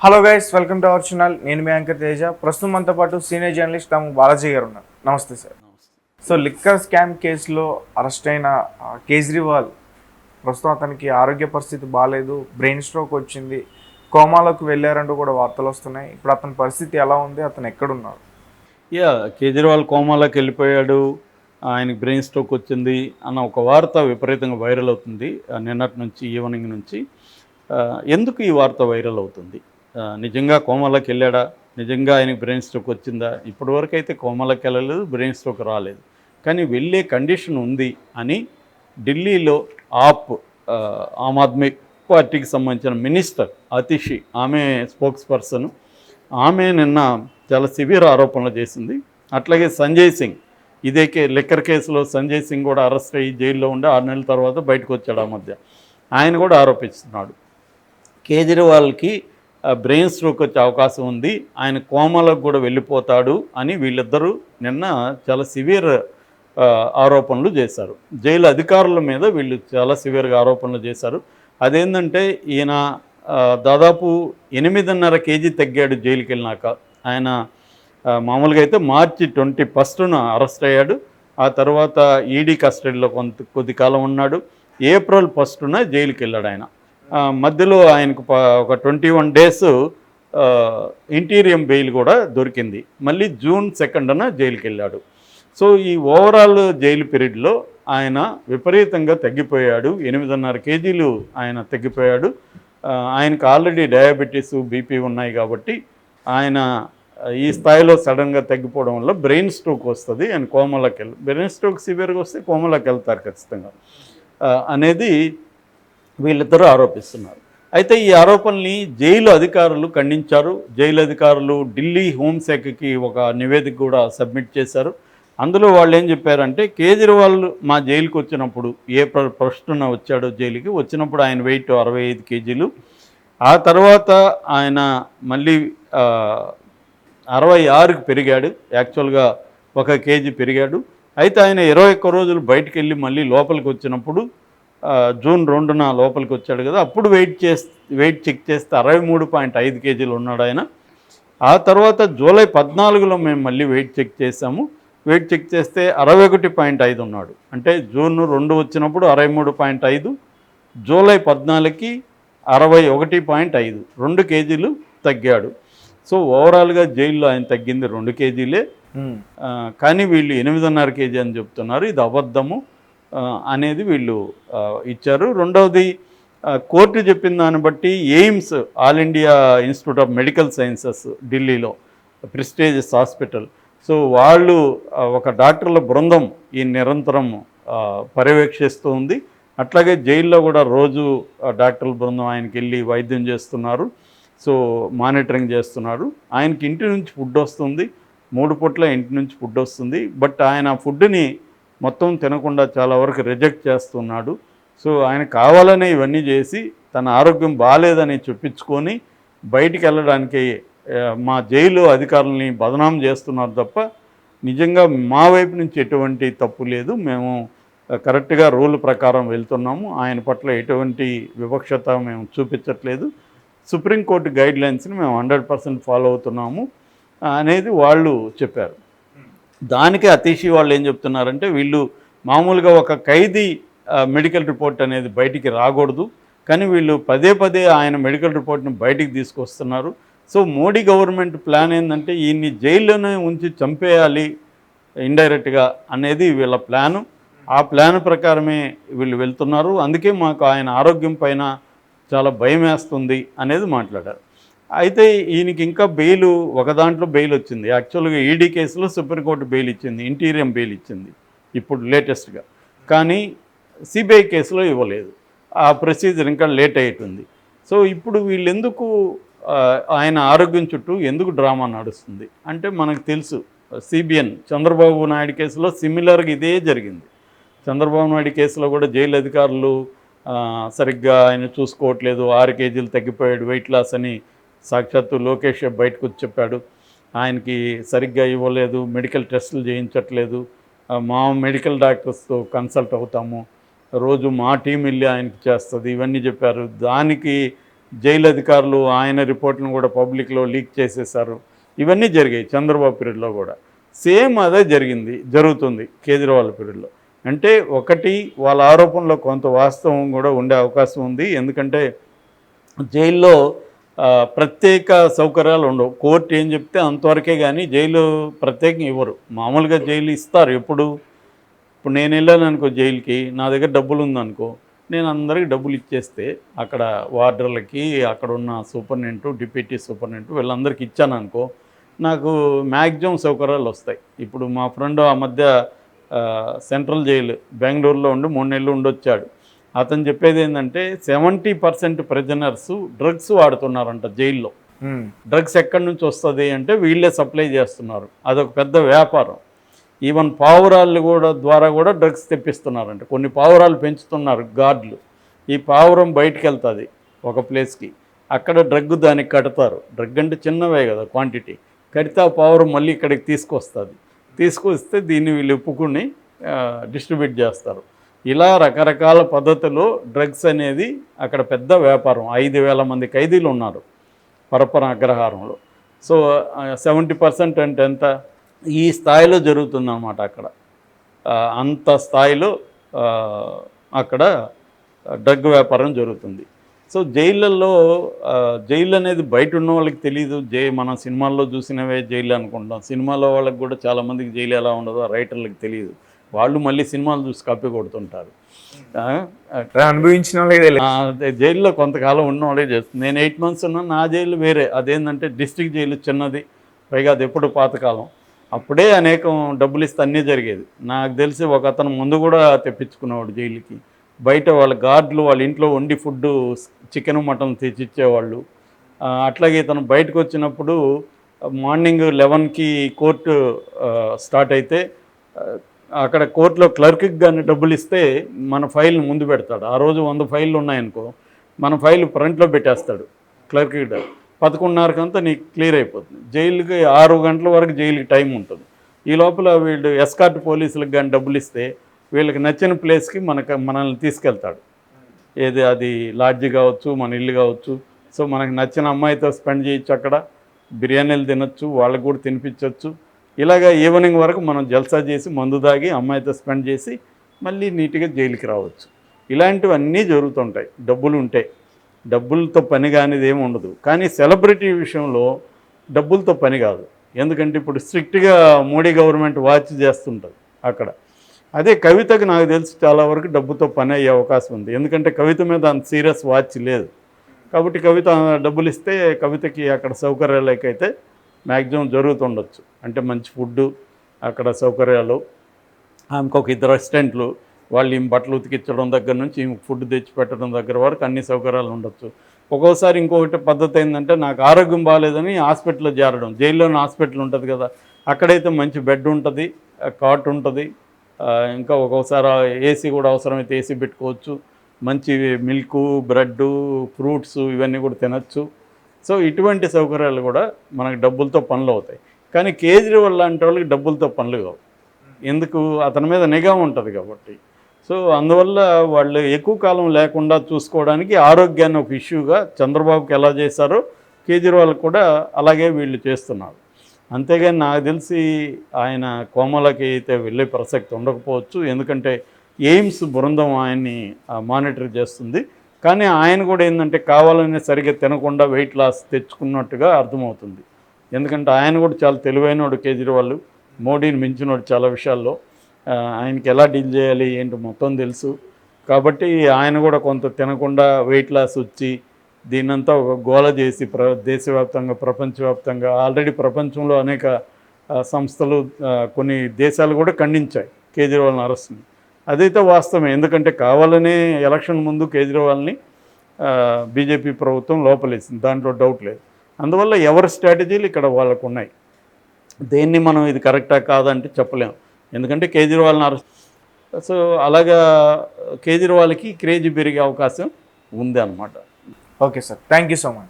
Hello guys, welcome to our channel. నేను మీ anchor Teja. ప్రస్తుతం మనతో పాటు సీనియర్ జర్నలిస్ట్ తాము బాలాజీ గారు ఉన్నారు. నమస్తే సార్. సో లిక్కర్ స్కామ్ కేసులో అరెస్ట్ అయిన కేజ్రీవాల్ ప్రస్తుతం అతనికి ఆరోగ్య పరిస్థితి బాగాలేదు, బ్రెయిన్ స్ట్రోక్ వచ్చింది, కోమాలోకి వెళ్ళారంటూ కూడా వార్తలు వస్తున్నాయి. ఇప్పుడు అతని పరిస్థితి ఎలా ఉంది, అతను ఎక్కడున్నారు? కేజ్రీవాల్ కోమాలోకి వెళ్ళిపోయాడు, ఆయనకి బ్రెయిన్ స్ట్రోక్ వచ్చింది అన్న ఒక వార్త విపరీతంగా వైరల్ అవుతుంది నిన్నటి నుంచి, ఈవినింగ్ నుంచి. ఎందుకు ఈ వార్త వైరల్ అవుతుంది? నిజంగా కోమాలోకి వెళ్ళాడా? నిజంగా ఆయనకి బ్రెయిన్ స్ట్రోక్ వచ్చిందా? ఇప్పటివరకు అయితే కోమాలోకి వెళ్ళలేదు, బ్రెయిన్ స్ట్రోక్ రాలేదు. కానీ వెళ్ళే కండిషన్ ఉంది అని ఢిల్లీలో ఆమ్ ఆద్మీ పార్టీకి సంబంధించిన మినిస్టర్ అతిషి, ఆమె స్పోక్స్ పర్సన్, ఆమె నిన్న చాలా సివియర్ ఆరోపణలు చేసింది. అట్లాగే సంజయ్ సింగ్, ఇదే లిక్కర్ కేసులో సంజయ్ సింగ్ కూడా అరెస్ట్ అయ్యి జైల్లో ఉండి 6 నెలల తర్వాత బయటకు వచ్చాడు. ఆ మధ్య ఆయన కూడా ఆరోపిస్తున్నాడు కేజ్రీవాల్కి బ్రెయిన్ స్ట్రోక్ వచ్చే అవకాశం ఉంది, ఆయన కోమాలకు కూడా వెళ్ళిపోతాడు అని వీళ్ళిద్దరూ నిన్న చాలా సివియర్ ఆరోపణలు చేశారు. జైలు అధికారుల మీద వీళ్ళు చాలా సివియర్గా ఆరోపణలు చేశారు. అదేంటంటే ఈయన దాదాపు 8.5 కేజీ తగ్గాడు జైలుకి వెళ్ళినాక. ఆయన మామూలుగా అయితే మార్చి 21న అరెస్ట్ అయ్యాడు. ఆ తర్వాత ఈడీ కస్టడీలో కొద్ది కాలం ఉన్నాడు. ఏప్రిల్ 1న జైలుకి వెళ్ళాడు ఆయన. మధ్యలో ఆయనకు ఒక 21 డేస్ ఇంటీరియం బెయిల్ కూడా దొరికింది. మళ్ళీ జూన్ 2న జైలుకి వెళ్ళాడు. సో ఈ ఓవరాల్ జైలు పీరియడ్లో ఆయన విపరీతంగా తగ్గిపోయాడు. 8.5 కేజీలు ఆయన తగ్గిపోయాడు. ఆయనకు ఆల్రెడీ డయాబెటీస్, బీపీ ఉన్నాయి కాబట్టి ఆయన ఈ స్థాయిలో సడన్గా తగ్గిపోవడం వల్ల బ్రెయిన్ స్ట్రోక్ వస్తుంది, ఆయన కోమాలోకి బ్రెయిన్ స్ట్రోక్ సివియర్గా వస్తే కోమాలోకి వెళ్తారు ఖచ్చితంగా అనేది వీళ్ళిద్దరూ ఆరోపిస్తున్నారు. అయితే ఈ ఆరోపణల్ని జైలు అధికారులు ఖండించారు. జైలు అధికారులు ఢిల్లీ హోంశాఖకి ఒక నివేదిక కూడా సబ్మిట్ చేశారు. అందులో వాళ్ళు ఏం చెప్పారంటే, కేజ్రీవాల్ మా జైలుకి వచ్చినప్పుడు ఏప్రిల్ 1న వచ్చాడు జైలుకి, వచ్చినప్పుడు ఆయన వెయిట్ 65 కేజీలు. ఆ తర్వాత ఆయన మళ్ళీ 66కి పెరిగాడు, యాక్చువల్గా 1 కేజీ పెరిగాడు. అయితే ఆయన 21 రోజులు బయటికి వెళ్ళి మళ్ళీ లోపలికి వచ్చినప్పుడు జూన్ 2న లోపలికి వచ్చాడు కదా, అప్పుడు వెయిట్ చెక్ చేస్తే 63.5 కేజీలు ఉన్నాడు ఆయన. ఆ తర్వాత జూలై 14లో మేము మళ్ళీ వెయిట్ చెక్ చేసాము. వెయిట్ చెక్ చేస్తే 61.5 ఉన్నాడు. అంటే జూన్ 2 వచ్చినప్పుడు 63.5, జూలై 14కి 61.5, 2 కేజీలు తగ్గాడు. సో ఓవరాల్గా జైల్లో ఆయన తగ్గింది 2 కేజీలే. కానీ వీళ్ళు 8.5 కేజీ అని చెప్తున్నారు. ఇది అబద్ధము అనేది వీళ్ళు ఇచ్చారు. రెండవది, కోర్టు చెప్పిన దాన్ని బట్టి AIIMS, all India institute of medical sciences ఢిల్లీలో ప్రెస్టీజియస్ హాస్పిటల్, సో వాళ్ళు ఒక డాక్టర్ల బృందం ఈ నిరంతరం పర్యవేక్షిస్తూ ఉంది. అట్లాగే జైల్లో కూడా రోజు డాక్టర్ల బృందం ఆయనకి వెళ్ళి వైద్యం చేస్తున్నారు. సో మానిటరింగ్ చేస్తున్నారు. ఆయనకి ఇంటి నుంచి ఫుడ్ వస్తుంది, 3 పూట్ల ఇంటి నుంచి ఫుడ్ వస్తుంది. బట్ ఆయన ఫుడ్ని మొత్తం తినకుండా చాలా వరకు రిజెక్ట్ చేస్తున్నాడు. సో ఆయన కావాలనే ఇవన్నీ చేసి తన ఆరోగ్యం బాగాలేదని చెప్పించుకొని బయటికి వెళ్ళడానికి మా జైలు అధికారులని బదనాం చేస్తున్నారు తప్ప నిజంగా మా వైపు నుంచి ఎటువంటి తప్పు లేదు, మేము కరెక్ట్గా రూల్ ప్రకారం వెళ్తున్నాము, ఆయన పట్ల ఎటువంటి వివక్షత మేము చూపించట్లేదు, సుప్రీంకోర్టు గైడ్లైన్స్ని మేము 100% ఫాలో అవుతున్నాము అనేది వాళ్ళు చెప్పారు. దానికి అతీషి వాళ్ళు ఏం చెప్తున్నారంటే, వీళ్ళు మామూలుగా ఒక ఖైదీ మెడికల్ రిపోర్ట్ అనేది బయటికి రాకూడదు, కానీ వీళ్ళు పదే పదే ఆయన మెడికల్ రిపోర్ట్ని బయటికి తీసుకొస్తున్నారు. సో మోడీ గవర్నమెంట్ ప్లాన్ ఏంటంటే ఈయన్ని జైల్లోనే ఉంచి చంపేయాలి ఇండైరెక్ట్గా అనేది వీళ్ళ ప్లాను. ఆ ప్లాన్ ప్రకారమే వీళ్ళు వెళ్తున్నారు. అందుకే మాకు ఆయన ఆరోగ్యం పైన చాలా భయం వేస్తుంది అనేది మాట్లాడారు. అయితే ఈయనకి ఇంకా ఒక దాంట్లో బెయిల్ వచ్చింది. యాక్చువల్గా ఈడీ కేసులో సుప్రీంకోర్టు బెయిల్ ఇచ్చింది, ఇంటీరియం బెయిల్ ఇచ్చింది ఇప్పుడు లేటెస్ట్గా. కానీ సిబిఐ కేసులో ఇవ్వలేదు. ఆ ప్రొసీజర్ ఇంకా లేట్ అయ్యేటుంది. సో ఇప్పుడు వీళ్ళెందుకు ఆయన ఆరోగ్యం చుట్టూ ఎందుకు డ్రామా నడుస్తుంది అంటే, మనకు తెలుసు సిబిఎన్ చంద్రబాబు నాయుడు కేసులో సిమిలర్గా ఇదే జరిగింది. చంద్రబాబు నాయుడు కేసులో కూడా జైలు అధికారులు సరిగ్గా ఆయన చూసుకోవట్లేదు, 6 కేజీలు తగ్గిపోయాడు వెయిట్ లాస్ అని సాక్షాత్తు లోకేష్ బయటకు వచ్చి చెప్పాడు. ఆయనకి సరిగ్గా ఇవ్వలేదు, మెడికల్ టెస్టులు చేయించట్లేదు, మా మెడికల్ డాక్టర్స్తో కన్సల్ట్ అవుతాము, రోజు మా టీం వెళ్ళి ఆయనకి చేస్తుంది, ఇవన్నీ చెప్పారు. దానికి జైలు అధికారులు ఆయన రిపోర్ట్లను కూడా పబ్లిక్లో లీక్ చేసేసారు. ఇవన్నీ జరిగాయి చంద్రబాబు పీరియడ్లో కూడా. సేమ్ అదే జరుగుతుంది కేజ్రీవాల్ పీరియడ్లో. అంటే ఒకటి వాళ్ళ ఆరోపణలో కొంత వాస్తవం కూడా ఉండే అవకాశం ఉంది. ఎందుకంటే జైల్లో ప్రత్యేక సౌకర్యాలు ఉండవు. కోర్టు ఏం చెప్తే అంతవరకే, కానీ జైలు ప్రత్యేకంగా ఇవ్వరు. మామూలుగా జైలు ఇస్తారు ఎప్పుడు. ఇప్పుడు నేను వెళ్ళాను అనుకో జైలుకి, నా దగ్గర డబ్బులు ఉందనుకో, నేను అందరికీ డబ్బులు ఇచ్చేస్తే అక్కడ వార్డర్లకి, అక్కడ ఉన్న సూపరింటెండెంట్, డిప్యూటీ సూపరింటెండెంట్ వీళ్ళందరికీ ఇచ్చాను అనుకో, నాకు మ్యాక్సిమం సౌకర్యాలు వస్తాయి. ఇప్పుడు మా ఫ్రెండ్ ఆ మధ్య సెంట్రల్ జైలు బెంగళూరులో ఉండి 3 నెలలు ఉండొచ్చాడు. అతను చెప్పేది ఏంటంటే 70% ప్రిజనర్స్ డ్రగ్స్ వాడుతున్నారంట జైల్లో. డ్రగ్స్ ఎక్కడి నుంచి వస్తుంది అంటే వీళ్ళే సప్లై చేస్తున్నారు. అదొక పెద్ద వ్యాపారం. ఈవెన్ పావురాళ్ళు ద్వారా కూడా డ్రగ్స్ తెప్పిస్తున్నారంట. కొన్ని పావురాలు పెంచుతున్నారు గార్డులు. ఈ పావురం బయటికి వెళ్తుంది ఒక ప్లేస్కి, అక్కడ డ్రగ్ దానికి కడతారు. డ్రగ్ అంటే చిన్నవే కదా క్వాంటిటీ, కడితే ఆ పావురం మళ్ళీ ఇక్కడికి తీసుకొస్తే దీన్ని వీళ్ళు ఒప్పుకుని డిస్ట్రిబ్యూట్ చేస్తారు. ఇలా రకరకాల పద్ధతిలో డ్రగ్స్ అనేది అక్కడ పెద్ద వ్యాపారం. 5,000 మంది ఖైదీలు ఉన్నారు పరపర అగ్రహారంలో. సో 70% అంటే ఎంత, ఈ స్థాయిలో జరుగుతుందన్నమాట అక్కడ. అంత స్థాయిలో అక్కడ డ్రగ్ వ్యాపారం జరుగుతుంది. సో జైళ్ళల్లో జైలు అనేది బయట ఉన్న వాళ్ళకి తెలియదు. మనం సినిమాల్లో చూసినవే జైలు అనుకుంటాం. సినిమాలో వాళ్ళకి కూడా చాలామందికి జైలు ఎలా ఉండదో రైటర్లకు తెలియదు. వాళ్ళు మళ్ళీ సినిమాలు చూసి కప్పి కొడుతుంటారు. అనుభవించిన వాళ్ళే జైల్లో కొంతకాలం ఉన్న వాళ్ళే చేస్తుంది. నేను 8 months ఉన్నా. నా జైలు వేరే. అదేంటంటే డిస్ట్రిక్ట్ జైలు చిన్నది, పైగా అది ఎప్పుడు పాతకాలం. అప్పుడే అనేకం డబ్బులు ఇస్తే అన్నీ జరిగేది. నాకు తెలిసి ఒక అతను ముందు కూడా తెప్పించుకునేవాడు జైలుకి. బయట వాళ్ళ గార్డులు వాళ్ళ ఇంట్లో వండి ఫుడ్డు చికెన్ మటన్ తెచ్చిచ్చేవాళ్ళు. అట్లాగే ఇతను బయటకు వచ్చినప్పుడు మార్నింగ్ 11కి కోర్టు స్టార్ట్ అయితే అక్కడ కోర్టులో క్లర్క్కి కానీ డబ్బులు ఇస్తే మన ఫైల్ని ముందు పెడతాడు. ఆ రోజు 100 ఫైళ్ళు ఉన్నాయనుకో, మన ఫైల్ ఫ్రంట్లో పెట్టేస్తాడు క్లర్క్కి. 11:30కంతా నీకు క్లియర్ అయిపోతుంది. జైలుకి 6 గంటల వరకు జైలుకి టైం ఉంటుంది. ఈ లోపల వీళ్ళు ఎస్కార్ట్ పోలీసులకు కానీ డబ్బులు ఇస్తే వీళ్ళకి నచ్చిన ప్లేస్కి మనల్ని తీసుకెళ్తాడు. ఏది అది లాడ్జి కావచ్చు, మన ఇల్లు కావచ్చు. సో మనకు నచ్చిన అమ్మాయితో స్పెండ్ చేయొచ్చు, అక్కడ బిర్యానీలు తినొచ్చు, వాళ్ళకు కూడా తినిపించవచ్చు. ఇలాగ ఈవినింగ్ వరకు మనం జల్సా చేసి మందు తాగి అమ్మాయితో స్పెండ్ చేసి మళ్ళీ నీట్గా జైలుకి రావచ్చు. ఇలాంటివన్నీ జరుగుతుంటాయి డబ్బులు ఉంటే. డబ్బులతో పని కానిది ఏమి ఉండదు. కానీ సెలబ్రిటీ విషయంలో డబ్బులతో పని కాదు. ఎందుకంటే ఇప్పుడు స్ట్రిక్ట్గా మోడీ గవర్నమెంట్ వాచ్ చేస్తుంటుంది అక్కడ. అదే కవితకు నాకు తెలిసి చాలా వరకు డబ్బుతో పని అయ్యే అవకాశం ఉంది. ఎందుకంటే కవిత మీద అంత సీరియస్ వాచ్ లేదు కాబట్టి కవిత డబ్బులు ఇస్తే కవితకి అక్కడ సౌకర్యాలకైతే మ్యాక్సిమం జరుగుతుండొచ్చు. అంటే మంచి ఫుడ్డు, అక్కడ సౌకర్యాలు, ఆమెకు ఒక 2 అసిస్టెంట్లు, వాళ్ళు ఈమె బట్టలు ఉతికించడం దగ్గర నుంచి ఈమె ఫుడ్ తెచ్చి పెట్టడం దగ్గర వరకు అన్ని సౌకర్యాలు ఉండొచ్చు. ఒక్కోసారి ఇంకొకటి పద్ధతి ఏంటంటే నాకు ఆరోగ్యం బాగాలేదని హాస్పిటల్లో చేరడం. జైల్లోనే హాస్పిటల్ ఉంటుంది కదా, అక్కడైతే మంచి బెడ్ ఉంటుంది, కాట్ ఉంటుంది. ఇంకా ఒక్కోసారి ఏసీ కూడా అవసరమైతే ఏసీ పెట్టుకోవచ్చు. మంచి మిల్కు, బ్రెడ్డు, ఫ్రూట్స్ ఇవన్నీ కూడా తినచ్చు. సో ఇటువంటి సౌకర్యాలు కూడా మనకు డబ్బులతో పనులు అవుతాయి. కానీ కేజ్రీవాల్ లాంటి వాళ్ళకి డబ్బులతో పనులు కావు. ఎందుకు, అతని మీద నిఘా ఉంటుంది కాబట్టి. సో అందువల్ల వాళ్ళు ఎక్కువ కాలం లేకుండా చూసుకోవడానికి ఆరోగ్యాన్ని ఒక ఇష్యూగా చంద్రబాబుకి ఎలా చేశారో కేజ్రీవాల్ కూడా అలాగే వీళ్ళు చేస్తున్నారు. అంతేగాని నాకు తెలిసి ఆయన కోమలకి అయితే వెళ్ళే ప్రసక్తి ఉండకపోవచ్చు. ఎందుకంటే ఎయిమ్స్ బృందం ఆయన్ని మానిటర్ చేస్తుంది. కానీ ఆయన కూడా ఏంటంటే కావాలని సరిగ్గా తినకుండా వెయిట్ లాస్ తెచ్చుకున్నట్టుగా అర్థమవుతుంది. ఎందుకంటే ఆయన కూడా చాలా తెలివైనవాడు కేజ్రీవాల్, మోడీని మించినవాడు చాలా విషయాల్లో. ఆయనకి ఎలా డీల్ చేయాలి ఏంటి మొత్తం తెలుసు. కాబట్టి ఆయన కూడా కొంత తినకుండా వెయిట్ లాస్ వచ్చి దీన్నంతా ఒక గోల చేసి దేశవ్యాప్తంగా, ప్రపంచవ్యాప్తంగా ఆల్రెడీ ప్రపంచంలో అనేక సంస్థలు, కొన్ని దేశాలు కూడా ఖండించాయి కేజ్రీవాల్ని అరెస్ట్ని. అదైతే వాస్తవమే. ఎందుకంటే కావాలనే ఎలక్షన్ ముందు కేజ్రీవాల్ని బీజేపీ ప్రభుత్వం లోపలేసింది, దాంట్లో డౌట్ లేదు. అందువల్ల ఎవరి స్ట్రాటజీలు ఇక్కడ వాళ్ళకు ఉన్నాయి. దేన్ని మనం ఇది కరెక్టా కాదంటే చెప్పలేము. ఎందుకంటే కేజ్రీవాల్ని అరెస్ట్. సో అలాగా కేజ్రీవాల్కి క్రేజ్ పెరిగే అవకాశం ఉంది అన్నమాట. Okay sir, thank you so much.